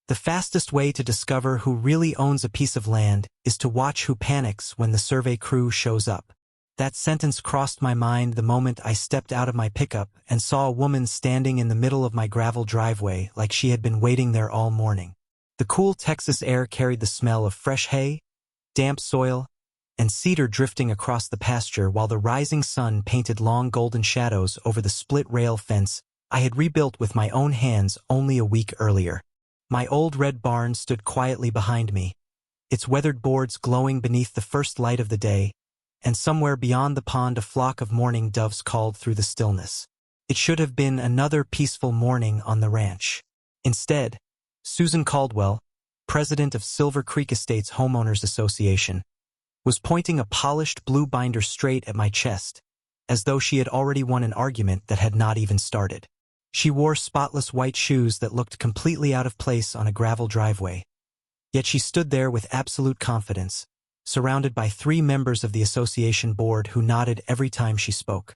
The fastest way to discover who really owns a piece of land is to watch who panics when the survey crew shows up. That sentence crossed my mind the moment I stepped out of my pickup and saw a woman standing in the middle of my gravel driveway like she had been waiting there all morning. The cool Texas air carried the smell of fresh hay, damp soil, and cedar drifting across the pasture while the rising sun painted long golden shadows over the split-rail fence I had rebuilt with my own hands only a week earlier. My old red barn stood quietly behind me, its weathered boards glowing beneath the first light of the day, and somewhere beyond the pond a flock of mourning doves called through the stillness. It should have been another peaceful morning on the ranch. Instead, Susan Caldwell, president of Silver Creek Estates Homeowners Association, was pointing a polished blue binder straight at my chest, as though she had already won an argument that had not even started. She wore spotless white shoes that looked completely out of place on a gravel driveway. Yet she stood there with absolute confidence, surrounded by 3 members of the association board who nodded every time she spoke.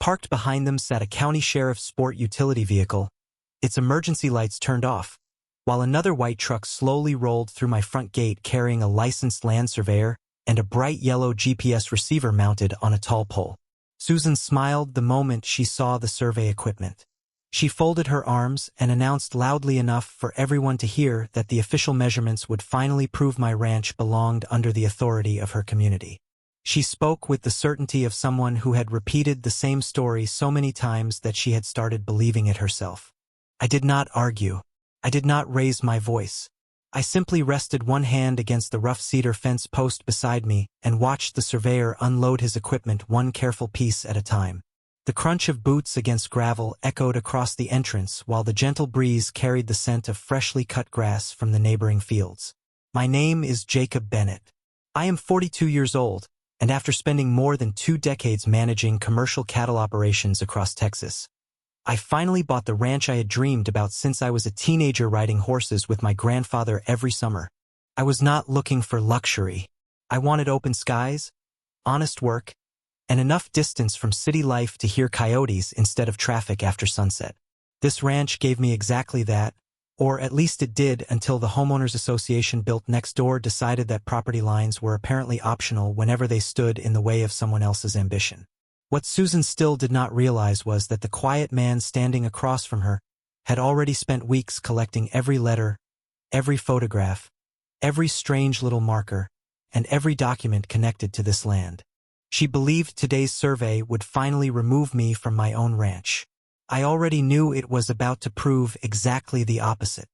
Parked behind them sat a county sheriff's sport utility vehicle, its emergency lights turned off, while another white truck slowly rolled through my front gate carrying a licensed land surveyor and a bright yellow GPS receiver mounted on a tall pole. Susan smiled the moment she saw the survey equipment. She folded her arms and announced loudly enough for everyone to hear that the official measurements would finally prove my ranch belonged under the authority of her community. She spoke with the certainty of someone who had repeated the same story so many times that she had started believing it herself. I did not argue. I did not raise my voice. I simply rested one hand against the rough cedar fence post beside me and watched the surveyor unload his equipment one careful piece at a time. The crunch of boots against gravel echoed across the entrance while the gentle breeze carried the scent of freshly cut grass from the neighboring fields. My name is Jacob Bennett. I am 42 years old, and after spending more than 2 decades managing commercial cattle operations across Texas, I finally bought the ranch I had dreamed about since I was a teenager riding horses with my grandfather every summer. I was not looking for luxury. I wanted open skies, honest work, and enough distance from city life to hear coyotes instead of traffic after sunset. This ranch gave me exactly that, or at least it did until the homeowners association built next door decided that property lines were apparently optional whenever they stood in the way of someone else's ambition. What Susan still did not realize was that the quiet man standing across from her had already spent weeks collecting every letter, every photograph, every strange little marker, and every document connected to this land. She believed today's survey would finally remove me from my own ranch. I already knew it was about to prove exactly the opposite.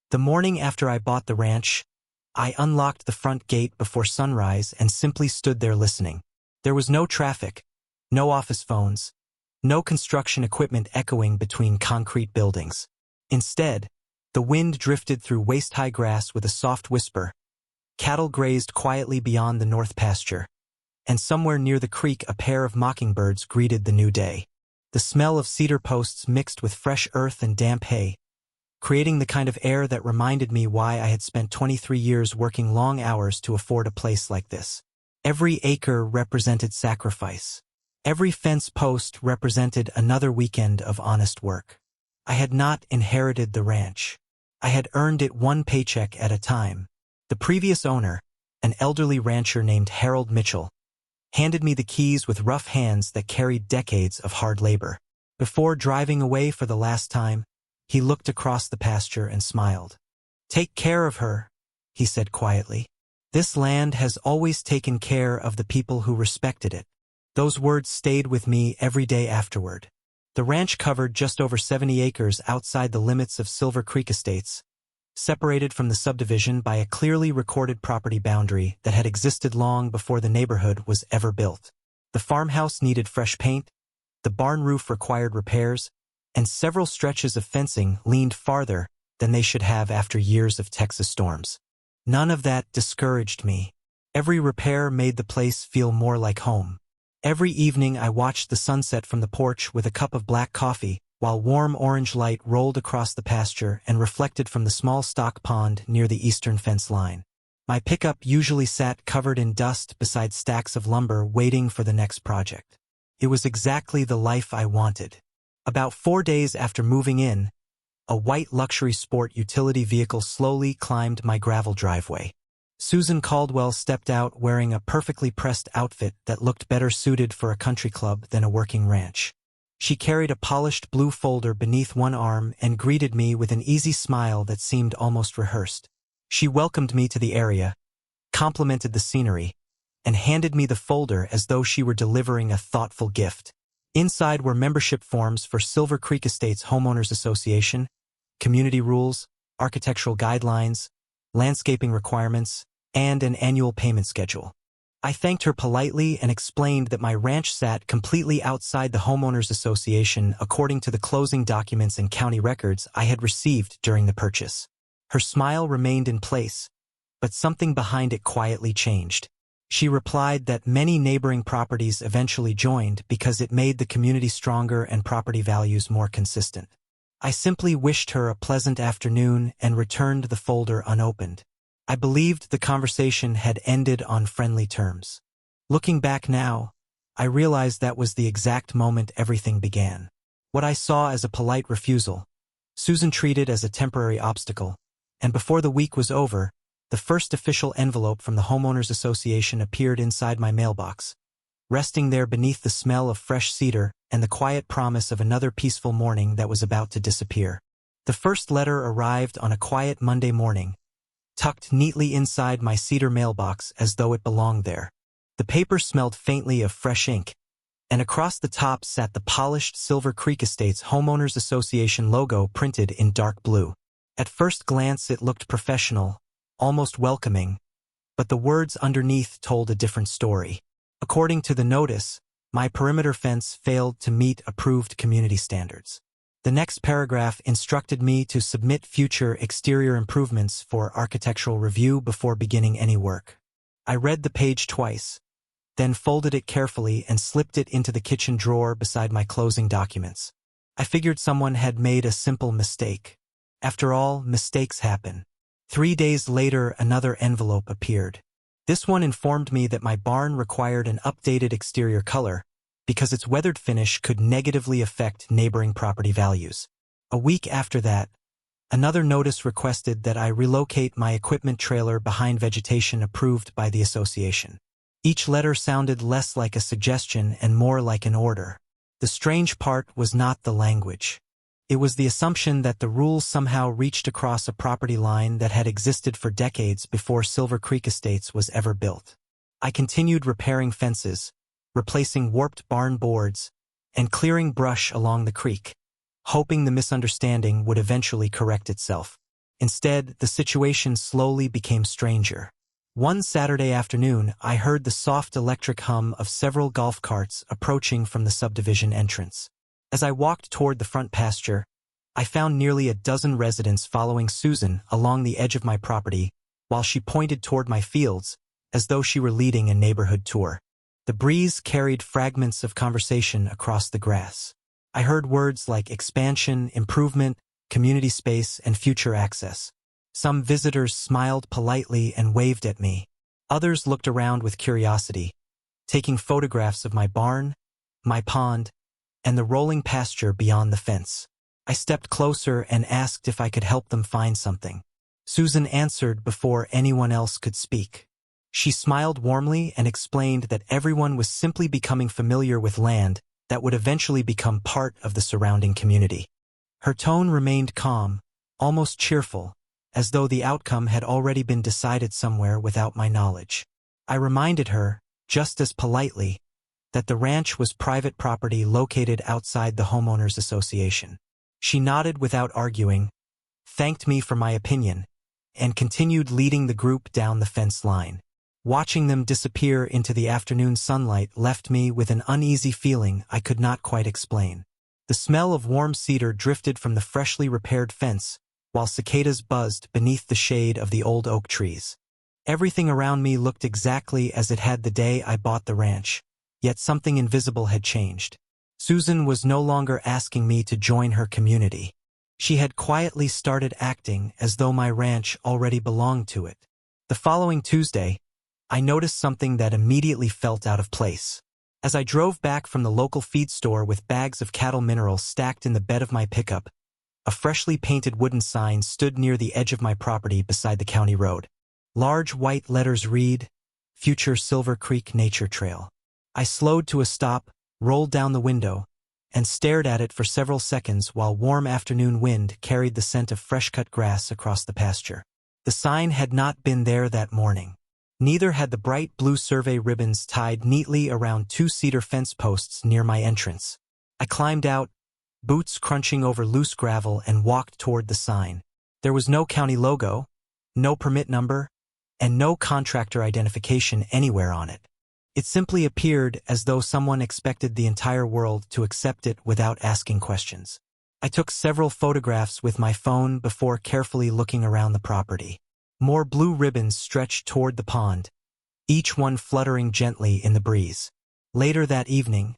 The morning after I bought the ranch, I unlocked the front gate before sunrise and simply stood there listening. There was no traffic, no office phones, no construction equipment echoing between concrete buildings. Instead, the wind drifted through waist-high grass with a soft whisper. Cattle grazed quietly beyond the north pasture, and somewhere near the creek a pair of mockingbirds greeted the new day. The smell of cedar posts mixed with fresh earth and damp hay, creating the kind of air that reminded me why I had spent 23 years working long hours to afford a place like this. Every acre represented sacrifice. Every fence post represented another weekend of honest work. I had not inherited the ranch. I had earned it one paycheck at a time. The previous owner, an elderly rancher named Harold Mitchell, handed me the keys with rough hands that carried decades of hard labor. Before driving away for the last time, he looked across the pasture and smiled. "Take care of her," he said quietly. "This land has always taken care of the people who respected it." Those words stayed with me every day afterward. The ranch covered just over 70 acres outside the limits of Silver Creek Estates, separated from the subdivision by a clearly recorded property boundary that had existed long before the neighborhood was ever built. The farmhouse needed fresh paint, the barn roof required repairs, and several stretches of fencing leaned farther than they should have after years of Texas storms. None of that discouraged me. Every repair made the place feel more like home. Every evening I watched the sunset from the porch with a cup of black coffee, while warm orange light rolled across the pasture and reflected from the small stock pond near the eastern fence line. My pickup usually sat covered in dust beside stacks of lumber waiting for the next project. It was exactly the life I wanted. About 4 days after moving in, A white luxury sport utility vehicle slowly climbed my gravel driveway. Susan Caldwell stepped out wearing a perfectly pressed outfit that looked better suited for a country club than a working ranch. She carried a polished blue folder beneath one arm and greeted me with an easy smile that seemed almost rehearsed. She welcomed me to the area, complimented the scenery, and handed me the folder as though she were delivering a thoughtful gift. Inside were membership forms for Silver Creek Estates Homeowners Association, community rules, architectural guidelines, landscaping requirements, and an annual payment schedule. I thanked her politely and explained that my ranch sat completely outside the Homeowners Association according to the closing documents and county records I had received during the purchase. Her smile remained in place, but something behind it quietly changed. She replied that many neighboring properties eventually joined because it made the community stronger and property values more consistent. I simply wished her a pleasant afternoon and returned the folder unopened. I believed the conversation had ended on friendly terms. Looking back now, I realized that was the exact moment everything began. What I saw as a polite refusal, Susan treated as a temporary obstacle, and before the week was over, the first official envelope from the Homeowners Association appeared inside my mailbox, resting there beneath the smell of fresh cedar and the quiet promise of another peaceful morning that was about to disappear. The first letter arrived on a quiet Monday morning, tucked neatly inside my cedar mailbox as though it belonged there. The paper smelled faintly of fresh ink, and across the top sat the polished Silver Creek Estates Homeowners Association logo printed in dark blue. At first glance it looked professional, almost welcoming, but the words underneath told a different story. According to the notice, my perimeter fence failed to meet approved community standards. The next paragraph instructed me to submit future exterior improvements for architectural review before beginning any work. I read the page twice, then folded it carefully and slipped it into the kitchen drawer beside my closing documents. I figured someone had made a simple mistake. After all, mistakes happen. 3 days later, another envelope appeared. This one informed me that my barn required an updated exterior color because its weathered finish could negatively affect neighboring property values. A week after that, another notice requested that I relocate my equipment trailer behind vegetation approved by the association. Each letter sounded less like a suggestion and more like an order. The strange part was not the language. It was the assumption that the rules somehow reached across a property line that had existed for decades before Silver Creek Estates was ever built. I continued repairing fences, replacing warped barn boards, and clearing brush along the creek, hoping the misunderstanding would eventually correct itself. Instead, the situation slowly became stranger. One Saturday afternoon, I heard the soft electric hum of several golf carts approaching from the subdivision entrance. As I walked toward the front pasture, I found nearly a dozen residents following Susan along the edge of my property while she pointed toward my fields as though she were leading a neighborhood tour. The breeze carried fragments of conversation across the grass. I heard words like expansion, improvement, community space, and future access. Some visitors smiled politely and waved at me. Others looked around with curiosity, taking photographs of my barn, my pond, and the rolling pasture beyond the fence. I stepped closer and asked if I could help them find something. Susan answered before anyone else could speak. She smiled warmly and explained that everyone was simply becoming familiar with land that would eventually become part of the surrounding community. Her tone remained calm, almost cheerful, as though the outcome had already been decided somewhere without my knowledge. I reminded her, just as politely, that the ranch was private property located outside the Homeowners Association. She nodded without arguing, thanked me for my opinion, and continued leading the group down the fence line. Watching them disappear into the afternoon sunlight left me with an uneasy feeling I could not quite explain. The smell of warm cedar drifted from the freshly repaired fence, while cicadas buzzed beneath the shade of the old oak trees. Everything around me looked exactly as it had the day I bought the ranch, yet something invisible had changed. Susan was no longer asking me to join her community. She had quietly started acting as though my ranch already belonged to it. The following Tuesday, I noticed something that immediately felt out of place. As I drove back from the local feed store with bags of cattle minerals stacked in the bed of my pickup, a freshly painted wooden sign stood near the edge of my property beside the county road. Large white letters read, "Future Silver Creek Nature Trail." I slowed to a stop, rolled down the window, and stared at it for several seconds while warm afternoon wind carried the scent of fresh-cut grass across the pasture. The sign had not been there that morning. Neither had the bright blue survey ribbons tied neatly around two cedar fence posts near my entrance. I climbed out, boots crunching over loose gravel, and walked toward the sign. There was no county logo, no permit number, and no contractor identification anywhere on it. It simply appeared as though someone expected the entire world to accept it without asking questions. I took several photographs with my phone before carefully looking around the property. More blue ribbons stretched toward the pond, each one fluttering gently in the breeze. Later that evening,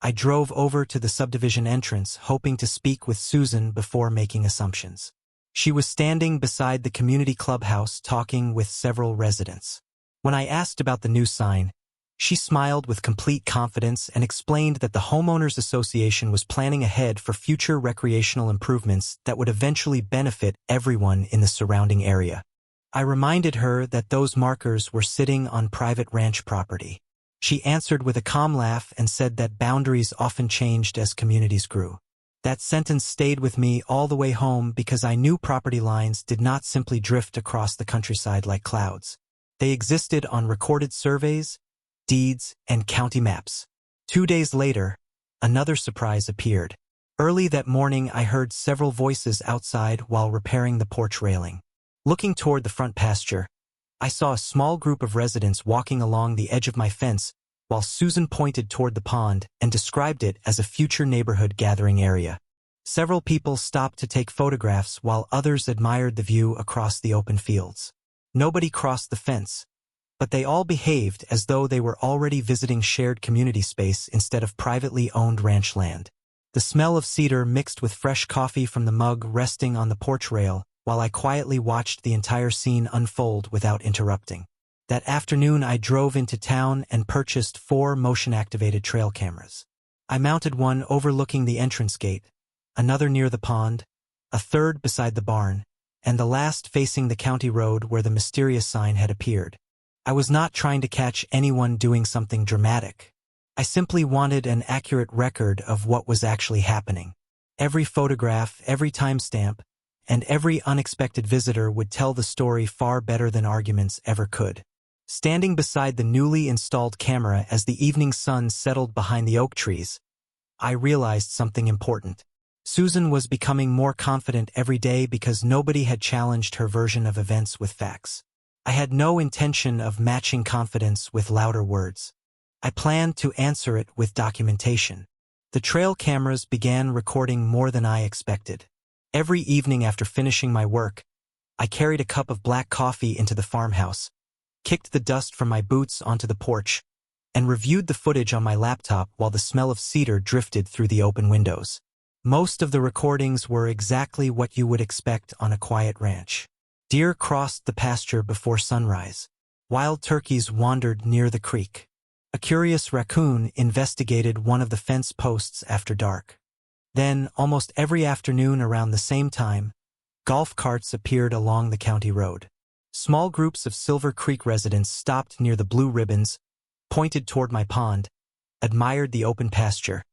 I drove over to the subdivision entrance hoping to speak with Susan before making assumptions. She was standing beside the community clubhouse talking with several residents. When I asked about the new sign, she smiled with complete confidence and explained that the Homeowners Association was planning ahead for future recreational improvements that would eventually benefit everyone in the surrounding area. I reminded her that those markers were sitting on private ranch property. She answered with a calm laugh and said that boundaries often changed as communities grew. That sentence stayed with me all the way home because I knew property lines did not simply drift across the countryside like clouds. They existed on recorded surveys, deeds, and county maps. 2 days later, another surprise appeared. Early that morning, I heard several voices outside while repairing the porch railing. Looking toward the front pasture, I saw a small group of residents walking along the edge of my fence while Susan pointed toward the pond and described it as a future neighborhood gathering area. Several people stopped to take photographs while others admired the view across the open fields. Nobody crossed the fence, but they all behaved as though they were already visiting shared community space instead of privately owned ranch land. The smell of cedar mixed with fresh coffee from the mug resting on the porch rail while I quietly watched the entire scene unfold without interrupting. That afternoon, I drove into town and purchased 4 motion-activated trail cameras. I mounted one overlooking the entrance gate, another near the pond, a third beside the barn, and the last facing the county road where the mysterious sign had appeared. I was not trying to catch anyone doing something dramatic. I simply wanted an accurate record of what was actually happening. Every photograph, every timestamp, and every unexpected visitor would tell the story far better than arguments ever could. Standing beside the newly installed camera as the evening sun settled behind the oak trees, I realized something important. Susan was becoming more confident every day because nobody had challenged her version of events with facts. I had no intention of matching confidence with louder words. I planned to answer it with documentation. The trail cameras began recording more than I expected. Every evening after finishing my work, I carried a cup of black coffee into the farmhouse, kicked the dust from my boots onto the porch, and reviewed the footage on my laptop while the smell of cedar drifted through the open windows. Most of the recordings were exactly what you would expect on a quiet ranch. Deer crossed the pasture before sunrise. Wild turkeys wandered near the creek. A curious raccoon investigated one of the fence posts after dark. Then, almost every afternoon around the same time, golf carts appeared along the county road. Small groups of Silver Creek residents stopped near the blue ribbons, pointed toward my pond, admired the open pasture,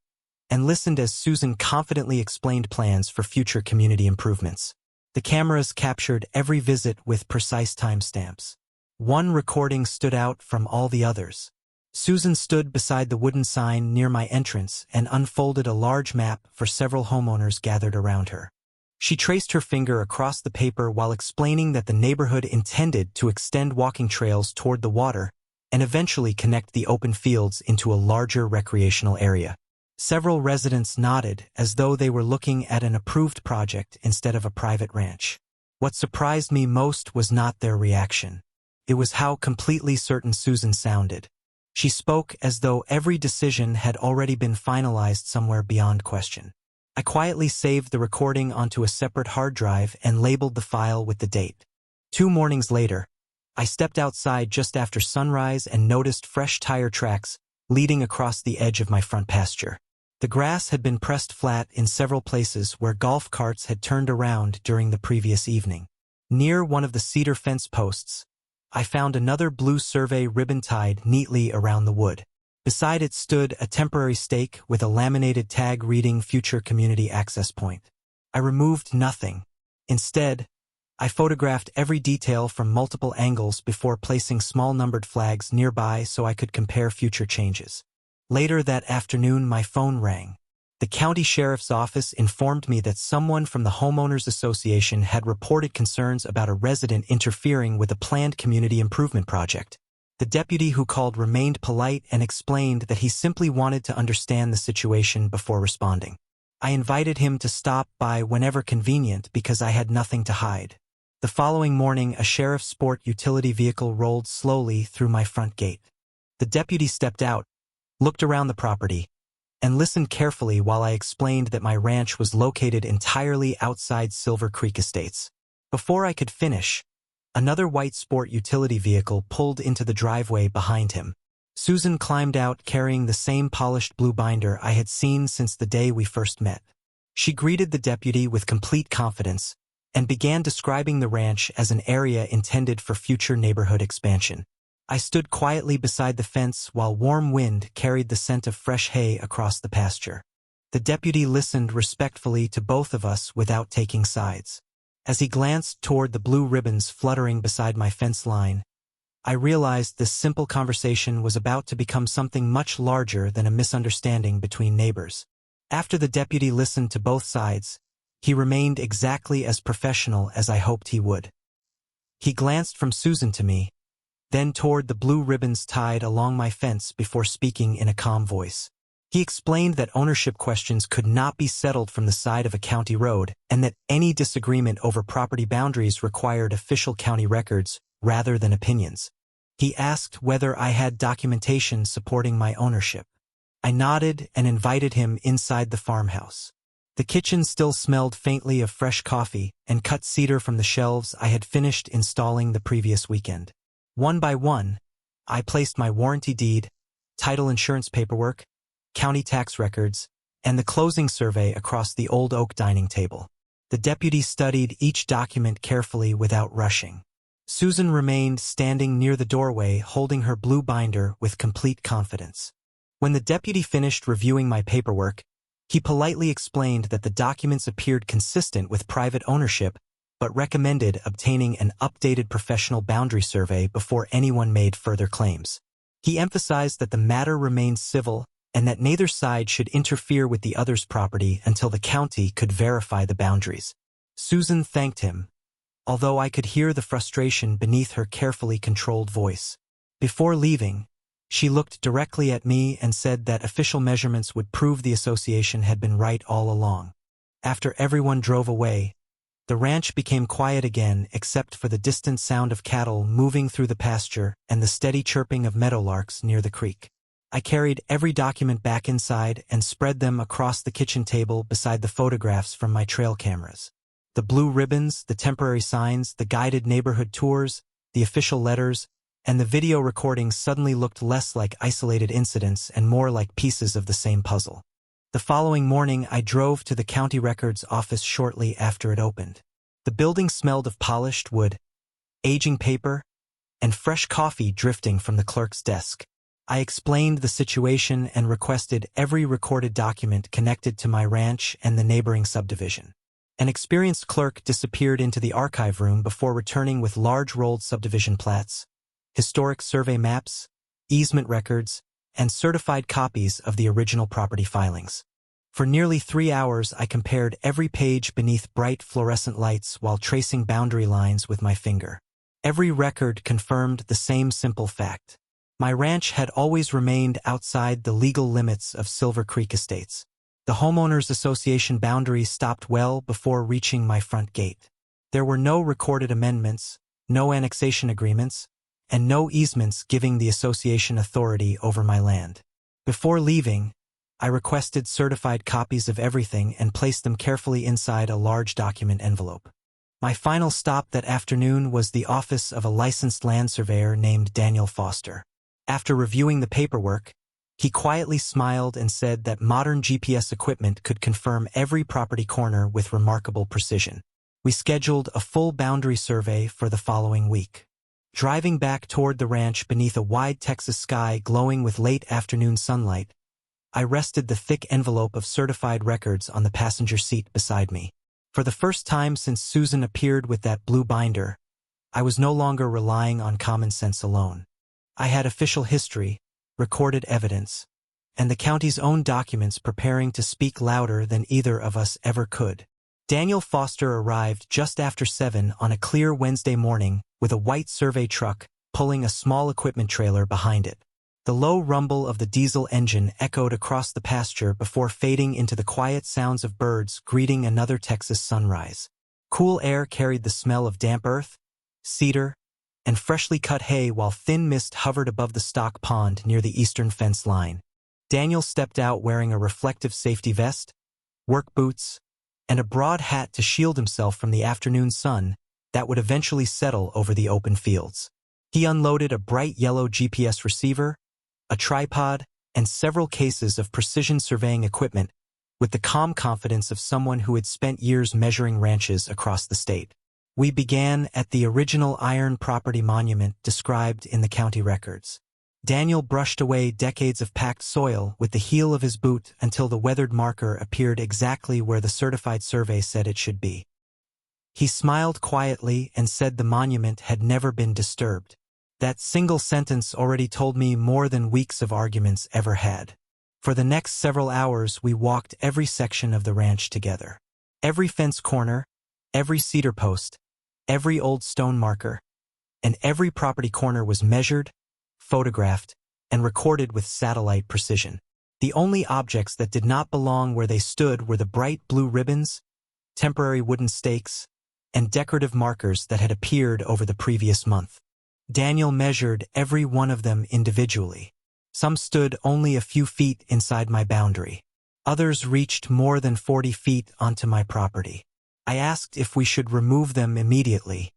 and listened as Susan confidently explained plans for future community improvements. The cameras captured every visit with precise timestamps. One recording stood out from all the others. Susan stood beside the wooden sign near my entrance and unfolded a large map for several homeowners gathered around her. She traced her finger across the paper while explaining that the neighborhood intended to extend walking trails toward the water and eventually connect the open fields into a larger recreational area. Several residents nodded as though they were looking at an approved project instead of a private ranch. What surprised me most was not their reaction. It was how completely certain Susan sounded. She spoke as though every decision had already been finalized somewhere beyond question. I quietly saved the recording onto a separate hard drive and labeled the file with the date. 2 mornings later, I stepped outside just after sunrise and noticed fresh tire tracks leading across the edge of my front pasture. The grass had been pressed flat in several places where golf carts had turned around during the previous evening. Near one of the cedar fence posts, I found another blue survey ribbon tied neatly around the wood. Beside it stood a temporary stake with a laminated tag reading Future Community Access Point. I removed nothing. Instead, I photographed every detail from multiple angles before placing small numbered flags nearby so I could compare future changes. Later that afternoon, my phone rang. The county sheriff's office informed me that someone from the homeowners association had reported concerns about a resident interfering with a planned community improvement project. The deputy who called remained polite and explained that he simply wanted to understand the situation before responding. I invited him to stop by whenever convenient because I had nothing to hide. The following morning, a sheriff's sport utility vehicle rolled slowly through my front gate. The deputy stepped out, looked around the property, and listened carefully while I explained that my ranch was located entirely outside Silver Creek Estates. Before I could finish, another white sport utility vehicle pulled into the driveway behind him. Susan climbed out carrying the same polished blue binder I had seen since the day we first met. She greeted the deputy with complete confidence and began describing the ranch as an area intended for future neighborhood expansion. I stood quietly beside the fence while warm wind carried the scent of fresh hay across the pasture. The deputy listened respectfully to both of us without taking sides. As he glanced toward the blue ribbons fluttering beside my fence line, I realized this simple conversation was about to become something much larger than a misunderstanding between neighbors. After the deputy listened to both sides, he remained exactly as professional as I hoped he would. He glanced from Susan to me, then toward the blue ribbons tied along my fence before speaking in a calm voice. He explained that ownership questions could not be settled from the side of a county road and that any disagreement over property boundaries required official county records rather than opinions. He asked whether I had documentation supporting my ownership. I nodded and invited him inside the farmhouse. The kitchen still smelled faintly of fresh coffee and cut cedar from the shelves I had finished installing the previous weekend. One by one, I placed my warranty deed, title insurance paperwork, county tax records, and the closing survey across the old oak dining table. The deputy studied each document carefully without rushing. Susan remained standing near the doorway holding her blue binder with complete confidence. When the deputy finished reviewing my paperwork, he politely explained that the documents appeared consistent with private ownership, but recommended obtaining an updated professional boundary survey before anyone made further claims. He emphasized that the matter remained civil and that neither side should interfere with the other's property until the county could verify the boundaries. Susan thanked him, although I could hear the frustration beneath her carefully controlled voice. Before leaving, she looked directly at me and said that official measurements would prove the association had been right all along. After everyone drove away, the ranch became quiet again except for the distant sound of cattle moving through the pasture and the steady chirping of meadowlarks near the creek. I carried every document back inside and spread them across the kitchen table beside the photographs from my trail cameras. The blue ribbons, the temporary signs, the guided neighborhood tours, the official letters, and the video recordings suddenly looked less like isolated incidents and more like pieces of the same puzzle. The following morning, I drove to the county records office shortly after it opened. The building smelled of polished wood, aging paper, and fresh coffee drifting from the clerk's desk. I explained the situation and requested every recorded document connected to my ranch and the neighboring subdivision. An experienced clerk disappeared into the archive room before returning with large rolled subdivision plats, historic survey maps, easement records, and certified copies of the original property filings. For nearly 3 hours, I compared every page beneath bright fluorescent lights while tracing boundary lines with my finger. Every record confirmed the same simple fact. My ranch had always remained outside the legal limits of Silver Creek Estates. The homeowners association boundaries stopped well before reaching my front gate. There were no recorded amendments, no annexation agreements, and no easements giving the association authority over my land. Before leaving, I requested certified copies of everything and placed them carefully inside a large document envelope. My final stop that afternoon was the office of a licensed land surveyor named Daniel Foster. After reviewing the paperwork, He quietly smiled and said that modern GPS equipment could confirm every property corner with remarkable precision. We scheduled a full boundary survey for the following week. Driving back toward the ranch beneath a wide Texas sky glowing with late afternoon sunlight, I rested the thick envelope of certified records on the passenger seat beside me. For the first time since Susan appeared with that blue binder, I was no longer relying on common sense alone. I had official history, recorded evidence, and the county's own documents preparing to speak louder than either of us ever could. Daniel Foster arrived just after 7 on a clear Wednesday morning with a white survey truck pulling a small equipment trailer behind it. The low rumble of the diesel engine echoed across the pasture before fading into the quiet sounds of birds greeting another Texas sunrise. Cool air carried the smell of damp earth, cedar, and freshly cut hay while thin mist hovered above the stock pond near the eastern fence line. Daniel stepped out wearing a reflective safety vest, work boots, and a broad hat to shield himself from the afternoon sun that would eventually settle over the open fields. He unloaded a bright yellow GPS receiver, a tripod, and several cases of precision surveying equipment with the calm confidence of someone who had spent years measuring ranches across the state. We began at the original iron property monument described in the county records. Daniel brushed away decades of packed soil with the heel of his boot until the weathered marker appeared exactly where the certified survey said it should be. He smiled quietly and said the monument had never been disturbed. That single sentence already told me more than weeks of arguments ever had. For the next several hours we walked every section of the ranch together. Every fence corner, every cedar post, every old stone marker, and every property corner was measured, photographed, and recorded with satellite precision. The only objects that did not belong where they stood were the bright blue ribbons, temporary wooden stakes, and decorative markers that had appeared over the previous month. Daniel measured every one of them individually. Some stood only a few feet inside my boundary. Others reached more than 40 feet onto my property. I asked if we should remove them immediately.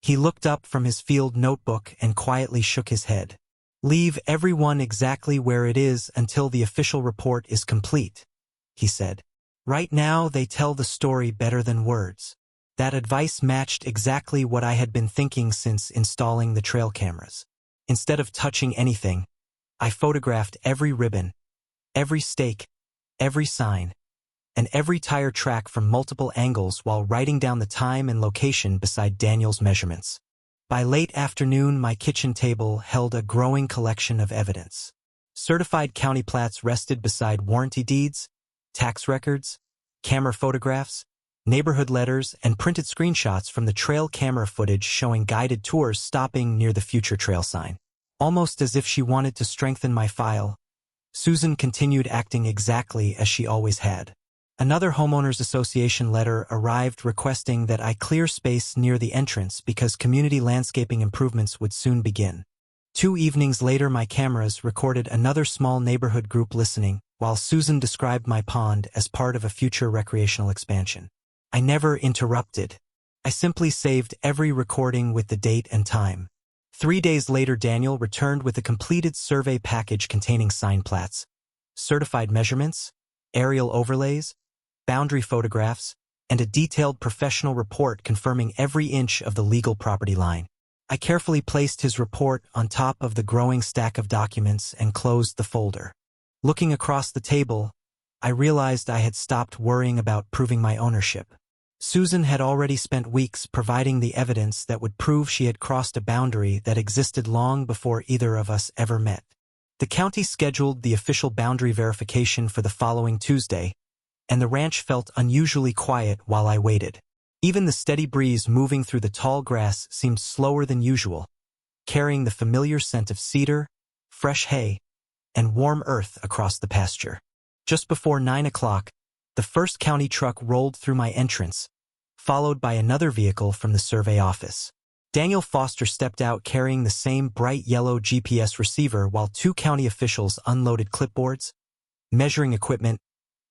He looked up from his field notebook and quietly shook his head. "Leave everyone exactly where it is until the official report is complete," he said. "Right now they tell the story better than words." That advice matched exactly what I had been thinking since installing the trail cameras. Instead of touching anything, I photographed every ribbon, every stake, every sign, and every tire track from multiple angles while writing down the time and location beside Daniel's measurements. By late afternoon, my kitchen table held a growing collection of evidence. Certified county plats rested beside warranty deeds, tax records, camera photographs, neighborhood letters, and printed screenshots from the trail camera footage showing guided tours stopping near the future trail sign. Almost as if she wanted to strengthen my file, Susan continued acting exactly as she always had. Another homeowners association letter arrived requesting that I clear space near the entrance because community landscaping improvements would soon begin. 2 evenings later, my cameras recorded another small neighborhood group listening, while Susan described my pond as part of a future recreational expansion. I never interrupted. I simply saved every recording with the date and time. 3 days later, Daniel returned with a completed survey package containing sign plats, certified measurements, aerial overlays, boundary photographs, and a detailed professional report confirming every inch of the legal property line. I carefully placed his report on top of the growing stack of documents and closed the folder. Looking across the table, I realized I had stopped worrying about proving my ownership. Susan had already spent weeks providing the evidence that would prove she had crossed a boundary that existed long before either of us ever met. The county scheduled the official boundary verification for the following Tuesday, and the ranch felt unusually quiet while I waited. Even the steady breeze moving through the tall grass seemed slower than usual, carrying the familiar scent of cedar, fresh hay, and warm earth across the pasture. Just before 9 o'clock, the first county truck rolled through my entrance, followed by another vehicle from the survey office. Daniel Foster stepped out carrying the same bright yellow GPS receiver while 2 county officials unloaded clipboards, measuring equipment,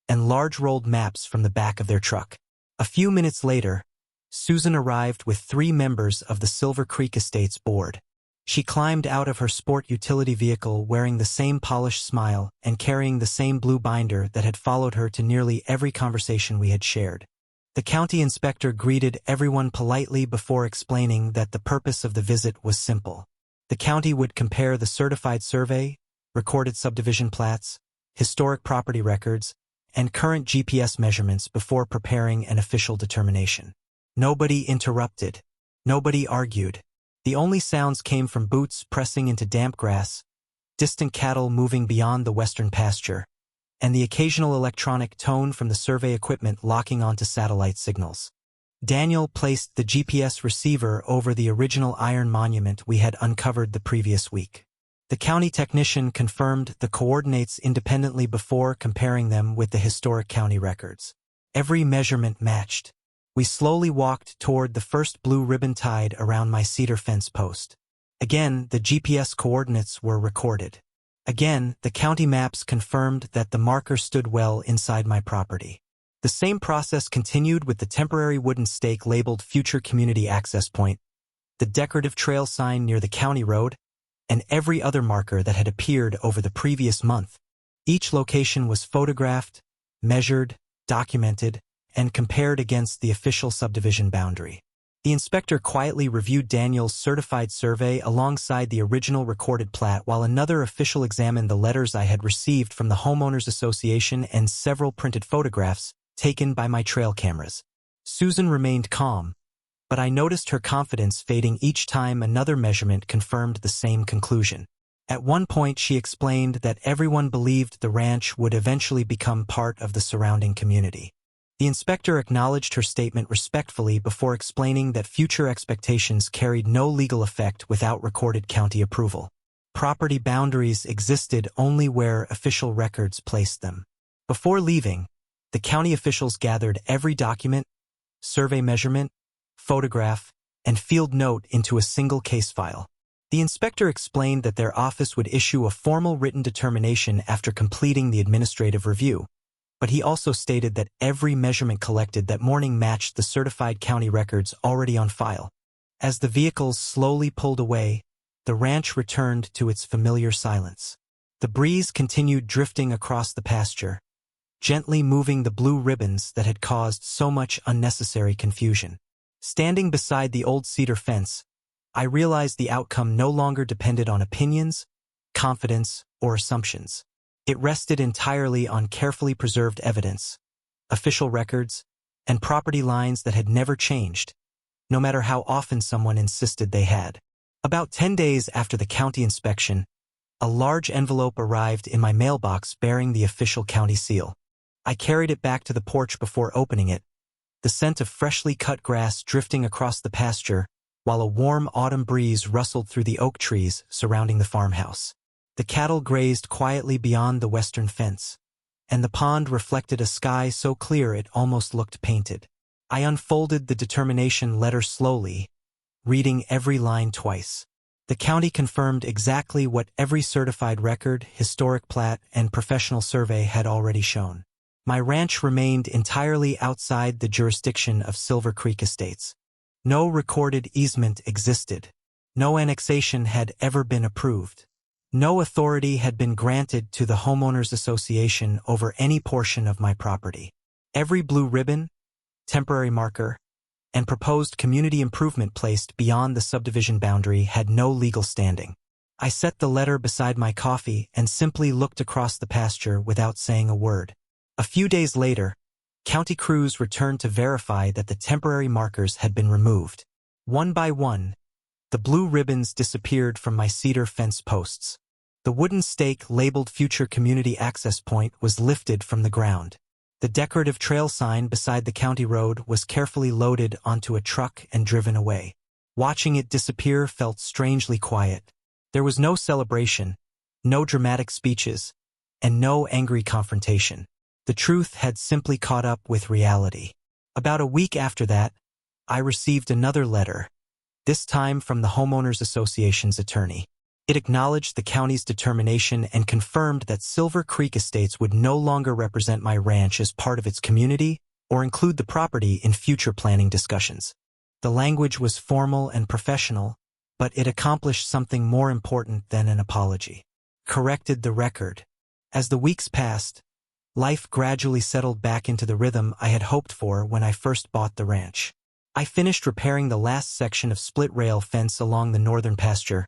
and large rolled maps from the back of their truck. A few minutes later, Susan arrived with 3 members of the Silver Creek Estates board. She climbed out of her sport utility vehicle wearing the same polished smile and carrying the same blue binder that had followed her to nearly every conversation we had shared. The county inspector greeted everyone politely before explaining that the purpose of the visit was simple. The county would compare the certified survey, recorded subdivision plats, historic property records, and current GPS measurements before preparing an official determination. Nobody interrupted. Nobody argued. The only sounds came from boots pressing into damp grass, distant cattle moving beyond the western pasture, and the occasional electronic tone from the survey equipment locking onto satellite signals. Daniel placed the GPS receiver over the original iron monument we had uncovered the previous week. The county technician confirmed the coordinates independently before comparing them with the historic county records. Every measurement matched. We slowly walked toward the first blue ribbon tied around my cedar fence post. Again, the GPS coordinates were recorded. Again, the county maps confirmed that the marker stood well inside my property. The same process continued with the temporary wooden stake labeled Future Community Access Point, the decorative trail sign near the county road, and every other marker that had appeared over the previous month. Each location was photographed, measured, documented, and compared against the official subdivision boundary. The inspector quietly reviewed Daniel's certified survey alongside the original recorded plat while another official examined the letters I had received from the Homeowners Association and several printed photographs taken by my trail cameras. Susan remained calm, but I noticed her confidence fading each time another measurement confirmed the same conclusion. At one point she explained that everyone believed the ranch would eventually become part of the surrounding community. The inspector acknowledged her statement respectfully before explaining that future expectations carried no legal effect without recorded county approval. Property boundaries existed only where official records placed them. Before leaving, the county officials gathered every document, survey measurement, photograph, and field note into a single case file. The inspector explained that their office would issue a formal written determination after completing the administrative review, but he also stated that every measurement collected that morning matched the certified county records already on file. As the vehicles slowly pulled away, the ranch returned to its familiar silence. The breeze continued drifting across the pasture, gently moving the blue ribbons that had caused so much unnecessary confusion. Standing beside the old cedar fence, I realized the outcome no longer depended on opinions, confidence, or assumptions. It rested entirely on carefully preserved evidence, official records, and property lines that had never changed, no matter how often someone insisted they had. About 10 days after the county inspection, a large envelope arrived in my mailbox bearing the official county seal. I carried it back to the porch before opening it, the scent of freshly cut grass drifting across the pasture, while a warm autumn breeze rustled through the oak trees surrounding the farmhouse. The cattle grazed quietly beyond the western fence, and the pond reflected a sky so clear it almost looked painted. I unfolded the determination letter slowly, reading every line twice. The county confirmed exactly what every certified record, historic plat, and professional survey had already shown. My ranch remained entirely outside the jurisdiction of Silver Creek Estates. No recorded easement existed. No annexation had ever been approved. No authority had been granted to the Homeowners Association over any portion of my property. Every blue ribbon, temporary marker, and proposed community improvement placed beyond the subdivision boundary had no legal standing. I set the letter beside my coffee and simply looked across the pasture without saying a word. A few days later, county crews returned to verify that the temporary markers had been removed. One by one, the blue ribbons disappeared from my cedar fence posts. The wooden stake labeled Future Community Access Point was lifted from the ground. The decorative trail sign beside the county road was carefully loaded onto a truck and driven away. Watching it disappear felt strangely quiet. There was no celebration, no dramatic speeches, and no angry confrontation. The truth had simply caught up with reality. About a week after that, I received another letter, this time from the Homeowners Association's attorney. It acknowledged the county's determination and confirmed that Silver Creek Estates would no longer represent my ranch as part of its community or include the property in future planning discussions. The language was formal and professional, but it accomplished something more important than an apology. Corrected the record. As the weeks passed, life gradually settled back into the rhythm I had hoped for when I first bought the ranch. I finished repairing the last section of split-rail fence along the northern pasture,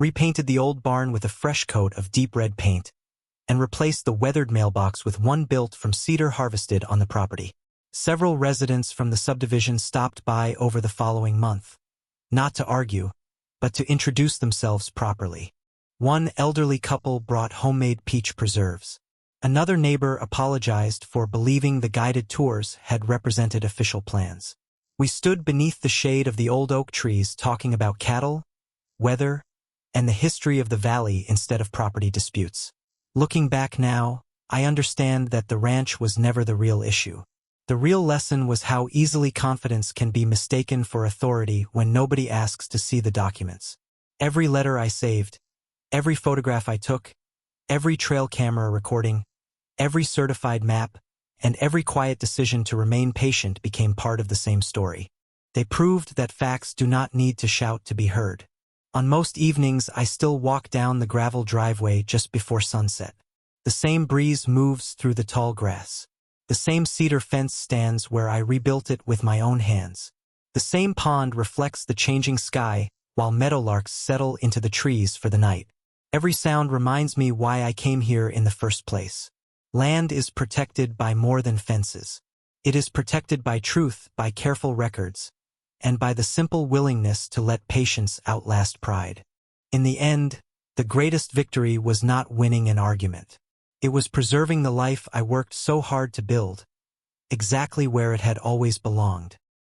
repainted the old barn with a fresh coat of deep red paint, and replaced the weathered mailbox with one built from cedar harvested on the property. Several residents from the subdivision stopped by over the following month, not to argue, but to introduce themselves properly. One elderly couple brought homemade peach preserves. Another neighbor apologized for believing the guided tours had represented official plans. We stood beneath the shade of the old oak trees talking about cattle, weather, and the history of the valley instead of property disputes. Looking back now, I understand that the ranch was never the real issue. The real lesson was how easily confidence can be mistaken for authority when nobody asks to see the documents. Every letter I saved, every photograph I took, every trail camera recording, every certified map, and every quiet decision to remain patient became part of the same story. They proved that facts do not need to shout to be heard. On most evenings, I still walk down the gravel driveway just before sunset. The same breeze moves through the tall grass. The same cedar fence stands where I rebuilt it with my own hands. The same pond reflects the changing sky while meadowlarks settle into the trees for the night. Every sound reminds me why I came here in the first place. Land is protected by more than fences. It is protected by truth, by careful records, and by the simple willingness to let patience outlast pride. In the end, the greatest victory was not winning an argument. It was preserving the life I worked so hard to build, exactly where it had always belonged.